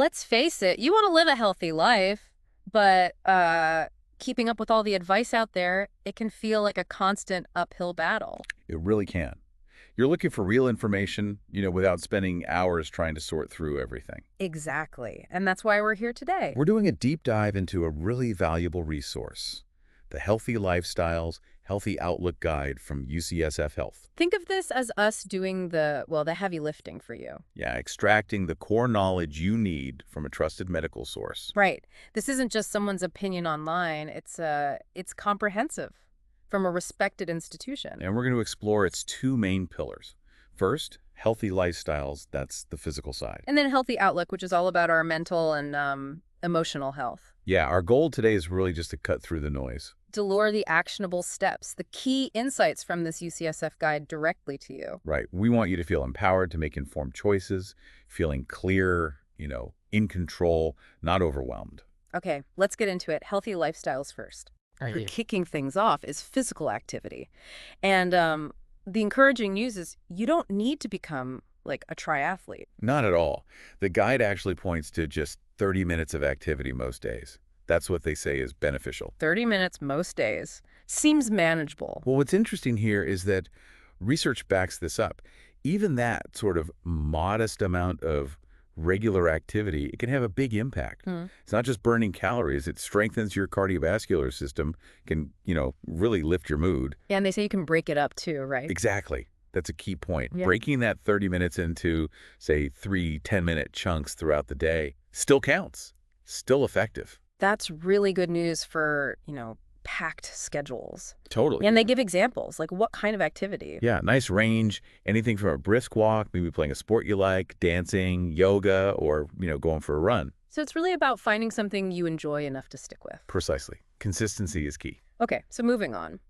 let's face it, you want to live a healthy life, but keeping up with all the advice out there, it can feel like a constant uphill battle. It really can. You're looking for real information, without spending hours trying to sort through everything. Exactly. And that's why we're here today. We're doing a deep dive into a really valuable resource, the Healthy Lifestyles Healthy Outlook Guide from UCSF Health. Think of this as us doing the heavy lifting for you. Yeah, extracting the core knowledge you need from a trusted medical source. Right. This isn't just someone's opinion online. It's comprehensive from a respected institution. And we're going to explore its two main pillars. First, healthy lifestyles, that's the physical side. And then healthy outlook, which is all about our mental and emotional health. Yeah, our goal today is really just to cut through the noise. To lure the actionable steps, the key insights from this UCSF guide directly to you. Right. We want you to feel empowered to make informed choices, feeling clear, in control, not overwhelmed. Okay, let's get into it. Healthy lifestyles first. For kicking things off is physical activity. And the encouraging news is you don't need to become like a triathlete. Not at all. The guide actually points to just 30 minutes of activity most days. That's what they say is beneficial. 30 minutes most days. Seems manageable. Well, what's interesting here is that research backs this up. Even that sort of modest amount of regular activity, it can have a big impact. It's not just burning calories. It strengthens your cardiovascular system, can, really lift your mood. Yeah, and they say you can break it up too, right? Exactly. That's a key point. Yeah. Breaking that 30 minutes into, say, 3 10-minute chunks throughout the day still counts, still effective. That's really good news for, packed schedules. Totally. And they give examples, like what kind of activity? Yeah, nice range. Anything from a brisk walk, maybe playing a sport you like, dancing, yoga, or, going for a run. So it's really about finding something you enjoy enough to stick with. Precisely. Consistency is key. Okay, so moving on.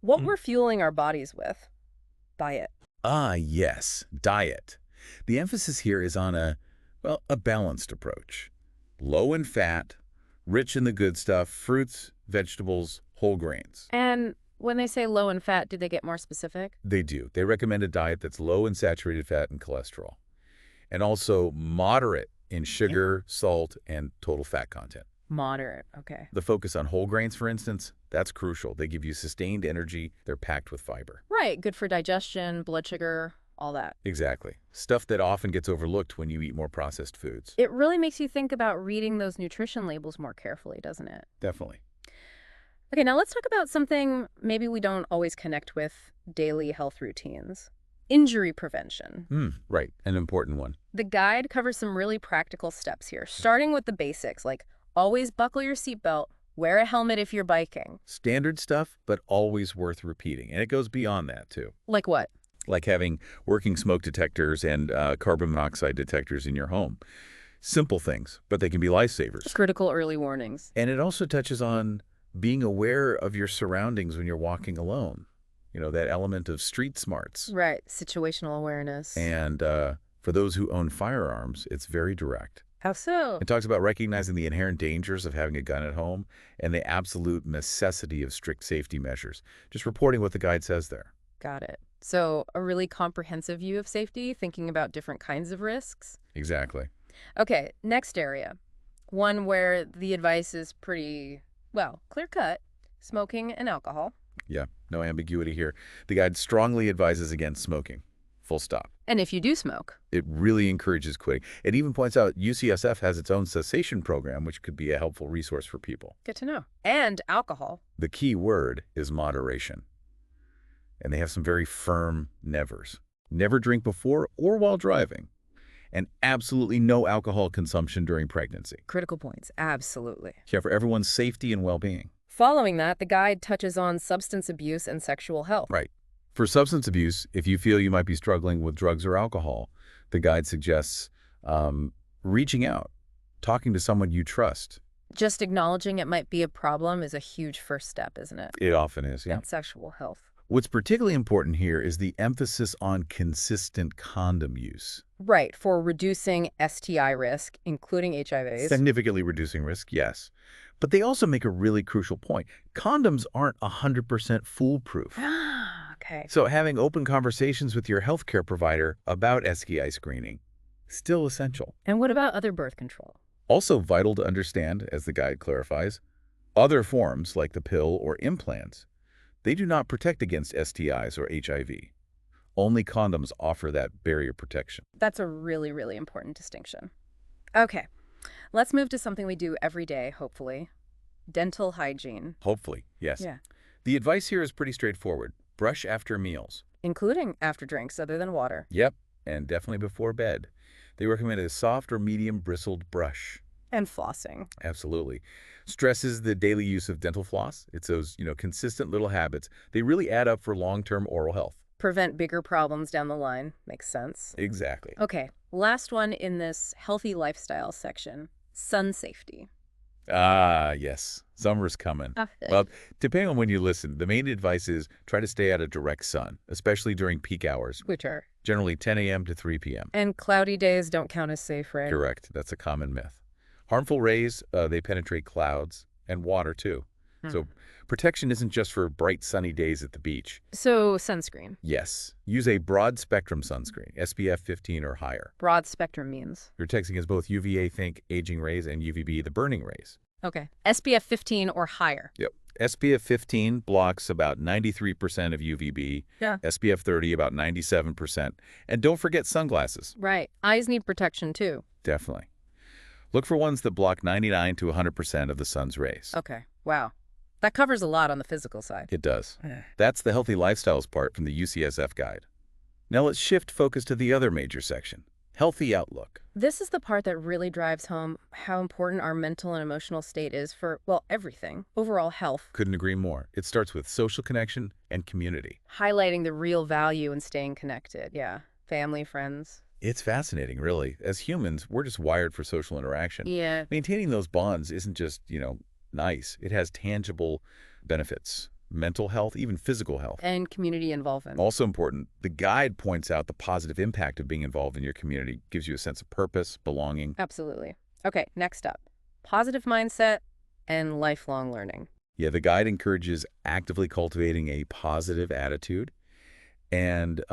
What we're fueling our bodies with? Diet. Ah, yes, diet. The emphasis here is on a balanced approach. Low in fat, rich in the good stuff, fruits, vegetables, whole grains. And when they say low in fat, do they get more specific? They do. They recommend a diet that's low in saturated fat and cholesterol, and also moderate in sugar, salt, and total fat content. Moderate, okay. The focus on whole grains, for instance, that's crucial. They give you sustained energy. They're packed with fiber. Right, good for digestion, blood sugar, all that. Exactly. Stuff that often gets overlooked when you eat more processed foods. It really makes you think about reading those nutrition labels more carefully, doesn't it? Definitely. Okay, now let's talk about something maybe we don't always connect with daily health routines. Injury prevention. Right, an important one. The guide covers some really practical steps here, starting with the basics, like always buckle your seatbelt, wear a helmet if you're biking. Standard stuff, but always worth repeating. And it goes beyond that, too. Like what? Like having working smoke detectors and carbon monoxide detectors in your home. Simple things, but they can be lifesavers. Critical early warnings. And it also touches on being aware of your surroundings when you're walking alone. That element of street smarts. Right, situational awareness. And for those who own firearms, it's very direct. How so? It talks about recognizing the inherent dangers of having a gun at home and the absolute necessity of strict safety measures. Just reporting what the guide says there. Got it. So a really comprehensive view of safety, thinking about different kinds of risks. Exactly. Okay, next area. One where the advice is pretty, clear-cut. Smoking and alcohol. Yeah, no ambiguity here. The guide strongly advises against smoking. Full stop. And if you do smoke. It really encourages quitting. It even points out UCSF has its own cessation program, which could be a helpful resource for people. Good to know. And alcohol. The key word is moderation. And they have some very firm nevers. Never drink before or while driving. And absolutely no alcohol consumption during pregnancy. Critical points. Absolutely. Yeah, for everyone's safety and well-being. Following that, the guide touches on substance abuse and sexual health. Right. For substance abuse, if you feel you might be struggling with drugs or alcohol, the guide suggests reaching out, talking to someone you trust. Just acknowledging it might be a problem is a huge first step, isn't it? It often is, yeah. And sexual health. What's particularly important here is the emphasis on consistent condom use. Right, for reducing STI risk, including HIVs. Significantly reducing risk, yes. But they also make a really crucial point. Condoms aren't 100% foolproof. Okay. So having open conversations with your healthcare provider about STI screening, still essential. And what about other birth control? Also vital to understand, as the guide clarifies, other forms like the pill or implants, they do not protect against STIs or HIV. Only condoms offer that barrier protection. That's a really, really important distinction. Okay, let's move to something we do every day, hopefully. Dental hygiene. Hopefully, yes. Yeah. The advice here is pretty straightforward. Brush after meals. Including after drinks other than water. Yep, and definitely before bed. They recommend a soft or medium bristled brush. And flossing. Absolutely. Stresses the daily use of dental floss. It's those, consistent little habits. They really add up for long-term oral health. Prevent bigger problems down the line. Makes sense. Exactly. Okay, last one in this healthy lifestyle section, sun safety. Ah, yes. Summer's coming. Well, depending on when you listen, the main advice is try to stay out of direct sun, especially during peak hours, Which are? generally 10 a.m. to 3 p.m. And cloudy days don't count as safe, right? Correct. That's a common myth. Harmful rays, they penetrate clouds and water, too. So protection isn't just for bright, sunny days at the beach. So sunscreen. Yes. Use a broad-spectrum sunscreen, SPF 15 or higher. Broad spectrum means? You're protecting against both UVA, think aging rays, and UVB, the burning rays. Okay. SPF 15 or higher. Yep. SPF 15 blocks about 93% of UVB. Yeah. SPF 30 about 97%. And don't forget sunglasses. Right. Eyes need protection, too. Definitely. Look for ones that block 99 to 100% of the sun's rays. Okay. Wow. That covers a lot on the physical side. It does. That's the healthy lifestyles part from the UCSF guide. Now let's shift focus to the other major section, healthy outlook. This is the part that really drives home how important our mental and emotional state is for, well, everything. Overall health. Couldn't agree more. It starts with social connection and community. Highlighting the real value in staying connected. Yeah. Family, friends. It's fascinating, really. As humans, we're just wired for social interaction. Yeah. Maintaining those bonds isn't just, nice. It has tangible benefits. Mental health, even physical health. And community involvement. Also important, the guide points out the positive impact of being involved in your community, gives you a sense of purpose, belonging. Absolutely. Okay, next up. Positive mindset and lifelong learning. Yeah, the guide encourages actively cultivating a positive attitude and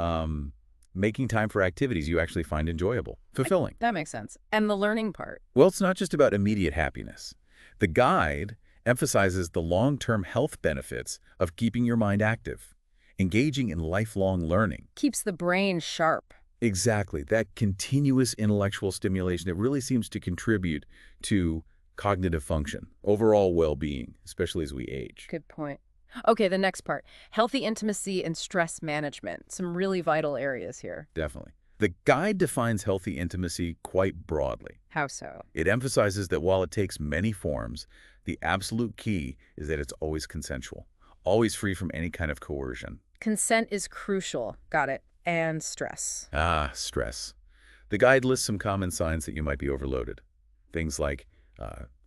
making time for activities you actually find enjoyable, fulfilling. That makes sense. And the learning part. Well, it's not just about immediate happiness. The guide emphasizes the long-term health benefits of keeping your mind active, engaging in lifelong learning. Keeps the brain sharp. Exactly. That continuous intellectual stimulation, it really seems to contribute to cognitive function, overall well-being, especially as we age. Good point. Okay, the next part. Healthy intimacy and stress management. Some really vital areas here. Definitely. The guide defines healthy intimacy quite broadly. How so? It emphasizes that while it takes many forms, the absolute key is that it's always consensual, always free from any kind of coercion. Consent is crucial. Got it. And stress. Ah, stress. The guide lists some common signs that you might be overloaded. Things like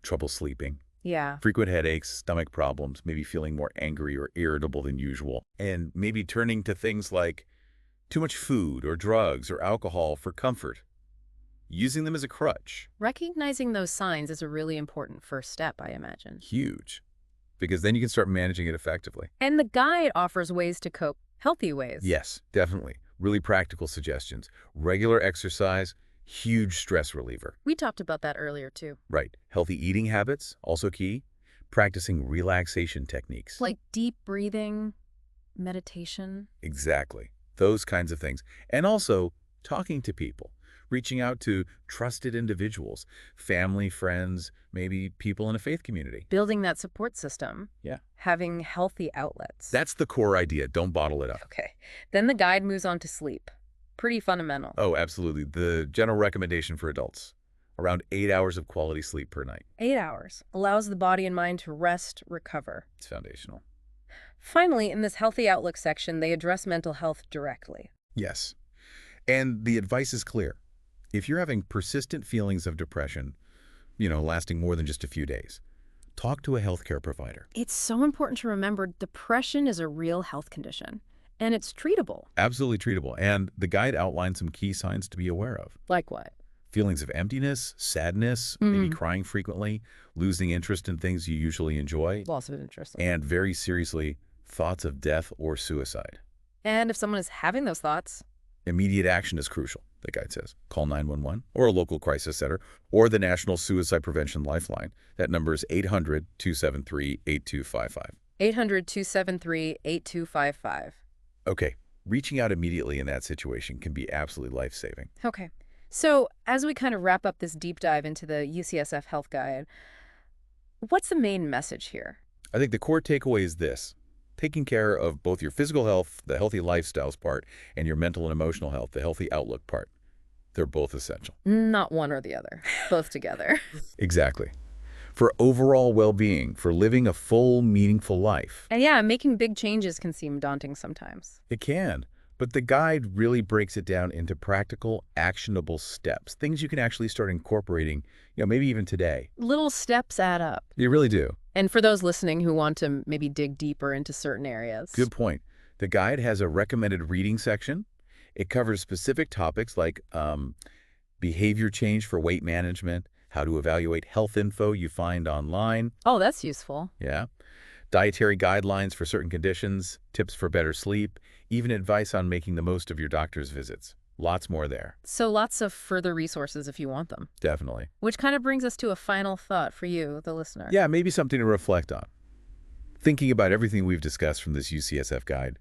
trouble sleeping, Yeah. frequent headaches, stomach problems, maybe feeling more angry or irritable than usual, and maybe turning to things like too much food or drugs or alcohol for comfort, using them as a crutch. Recognizing those signs is a really important first step, I imagine. Huge, because then you can start managing it effectively. And the guide offers ways to cope, healthy ways. Yes, definitely. Really practical suggestions. Regular exercise, huge stress reliever. We talked about that earlier, too. Right. Healthy eating habits, also key. Practicing relaxation techniques. Like deep breathing, meditation. Exactly. Those kinds of things. And also talking to people, reaching out to trusted individuals, family, friends, maybe people in a faith community. Building that support system. Yeah. Having healthy outlets. That's the core idea. Don't bottle it up. Okay. Then the guide moves on to sleep. Pretty fundamental. Oh, absolutely. The general recommendation for adults, around 8 hours of quality sleep per night. 8 hours. Allows the body and mind to rest, recover. It's foundational. Finally, in this healthy outlook section, they address mental health directly. Yes. And the advice is clear. If you're having persistent feelings of depression, lasting more than just a few days, talk to a healthcare provider. It's so important to remember depression is a real health condition, and it's treatable. Absolutely treatable. And the guide outlines some key signs to be aware of. Like what? Feelings of emptiness, sadness, maybe crying frequently, losing interest in things you usually enjoy, Loss of interest. and very seriously, thoughts of death or suicide. And if someone is having those thoughts, Immediate action is crucial. the guide says. Call 911 or a local crisis center or the National Suicide Prevention Lifeline. That number is 800-273-8255. 800-273-8255. Okay, reaching out immediately in that situation can be absolutely life-saving. Okay. So as we kind of wrap up this deep dive into the UCSF Health Guide, what's the main message here? I think the core takeaway is this. Taking care of both your physical health, the healthy lifestyles part, and your mental and emotional health, the healthy outlook part. They're both essential. Not one or the other, both together. Exactly. For overall well-being, for living a full, meaningful life. And yeah, making big changes can seem daunting sometimes. It can, but the guide really breaks it down into practical, actionable steps, things you can actually start incorporating, maybe even today. Little steps add up. You really do. And for those listening who want to maybe dig deeper into certain areas. Good point. The guide has a recommended reading section. It covers specific topics like behavior change for weight management, how to evaluate health info you find online. Oh, that's useful. Yeah. Dietary guidelines for certain conditions, tips for better sleep, even advice on making the most of your doctor's visits. Lots more there. So lots of further resources if you want them. Definitely. Which kind of brings us to a final thought for you, the listener. Yeah, maybe something to reflect on. Thinking about everything we've discussed from this UCSF guide,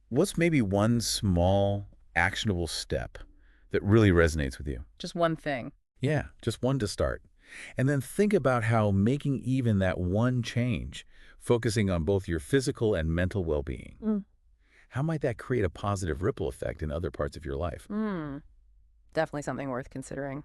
what's maybe one small, actionable step that really resonates with you? Just one thing. Yeah, just one to start. And then think about how making even that one change, focusing on both your physical and mental well-being, how might that create a positive ripple effect in other parts of your life? Definitely something worth considering.